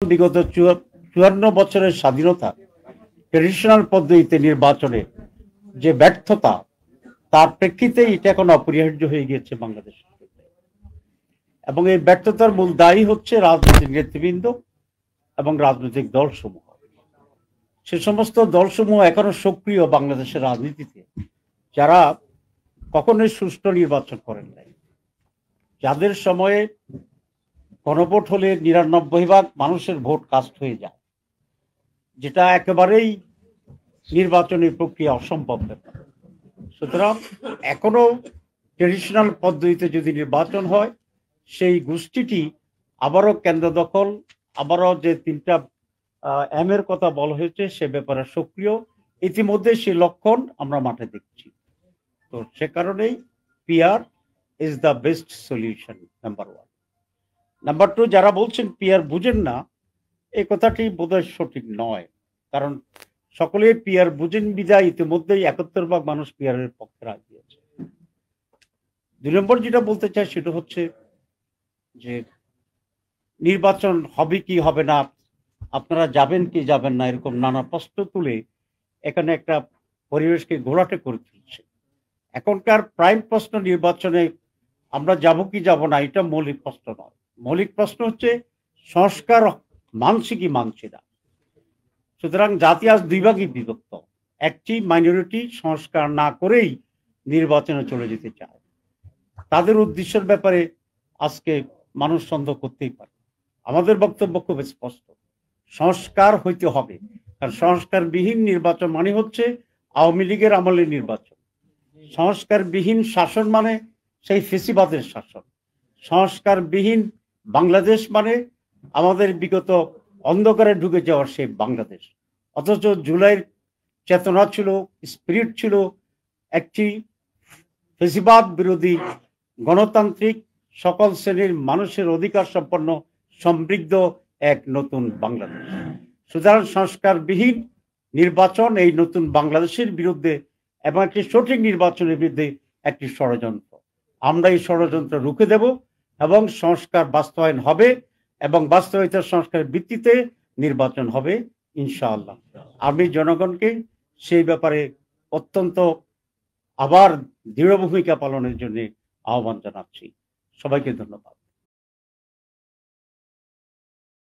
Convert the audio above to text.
বিগত ৫৪ বছরের স্বাধীনতা ট্রেডিশনাল পদ্ধতিতে নির্বাচনে যে ব্যর্থতা, তার প্রেক্ষিতে এটা এখন অপরিহার্য হয়ে গিয়েছে বাংলাদেশ। এবং এই ব্যর্থতার মূল দায়ী হচ্ছে রাজনৈতিক নেতৃবৃন্দ এবং রাজনৈতিক দলসমূহ। সে সমস্ত দলসমূহ এখনো সক্রিয় বাংলাদেশের রাজনীতিতে, যারা কখনোই সুষ্ঠু নির্বাচন করেন নাই, যাদের সময়ে গণভোট হলে ৯৯% মানুষের ভোট কাস্ট হয়ে যায়, যেটা একেবারেই নির্বাচনী প্রক্রিয়া অসম্ভব ব্যাপার। সুতরাং এখনো ট্রেডিশনাল পদ্ধতিতে যদি নির্বাচন হয়, সেই গোষ্ঠীটি আবারও কেন্দ্র দখল, আবারও যে ৩টা এম এর কথা বলা হয়েছে সে ব্যাপারে সক্রিয়। ইতিমধ্যে সেই লক্ষণ আমরা মাঠে দেখছি। তো সে কারণেই PR is the best solution, number 1। Number 2, যারা বলছেন পিআর বুঝেন না, এই কথাটি বোধহয় সঠিক নয়। কারণ সকলেই পিআর বুঝেন বিধায় ইতিমধ্যেই ৭১% মানুষ পিআরের পক্ষে রাজি আছে। ২ নম্বর যেটা বলতে চাই সেটা হচ্ছে যে নির্বাচন হবে কি হবে না, আপনারা যাবেন কি যাবেন না, এরকম নানা প্রশ্ন তুলে এখানে একটা পরিবেশকে ঘোলাটে করে তুলছে। এখনকার প্রাইম প্রশ্ন নির্বাচনে আমরা যাব কি যাব না, এটা মৌলিক প্রশ্ন নয়। মৌলিক প্রশ্ন হচ্ছে সংস্কার মানছি কি মানছি না। সুতরাং জাতি আজ ২ ভাগে বিভক্ত। একটি মাইনরিটি সংস্কার না করেই নির্বাচনে চলে যেতে চায়। তাদের উদ্দেশ্যের ব্যাপারে আজকে মানুষ সন্দেহ করতেই পারে। আমাদের বক্তব্য খুব স্পষ্ট, সংস্কার হইতে হবে। কারণ সংস্কারবিহীন নির্বাচন মানে হচ্ছে আওয়ামী লীগের আমলের নির্বাচন। সংস্কারবিহীন শাসন মানে সেই ফেসিবাদের শাসন। সংস্কারবিহীন বাংলাদেশ মানে আমাদের বিগত অন্ধকারে ঢুকে যাওয়ার সেই বাংলাদেশ। অথচ জুলাইয়ের চেতনা ছিল, স্পিরিট ছিল একটি ফেসিবাদ বিরোধী, গণতান্ত্রিক, সকল শ্রেণীর মানুষের অধিকার সম্পন্ন, সমৃদ্ধ এক নতুন বাংলাদেশ। সুতরাং সংস্কারবিহীন নির্বাচন এই নতুন বাংলাদেশের বিরুদ্ধে এবং একটি সঠিক নির্বাচনের বিরুদ্ধে একটি ষড়যন্ত্র। আমরা এই ষড়যন্ত্র রুখে দেব এবং সংস্কার বাস্তবায়ন হবে এবং বাস্তবায়িত সংস্কারের ভিত্তিতে নির্বাচন হবে ইনশাআল্লাহ। আমি জনগণকে সেই ব্যাপারে অত্যন্ত আবার দৃঢ় ভূমিকা পালনের জন্য আহ্বান জানাচ্ছি। সবাইকে ধন্যবাদ।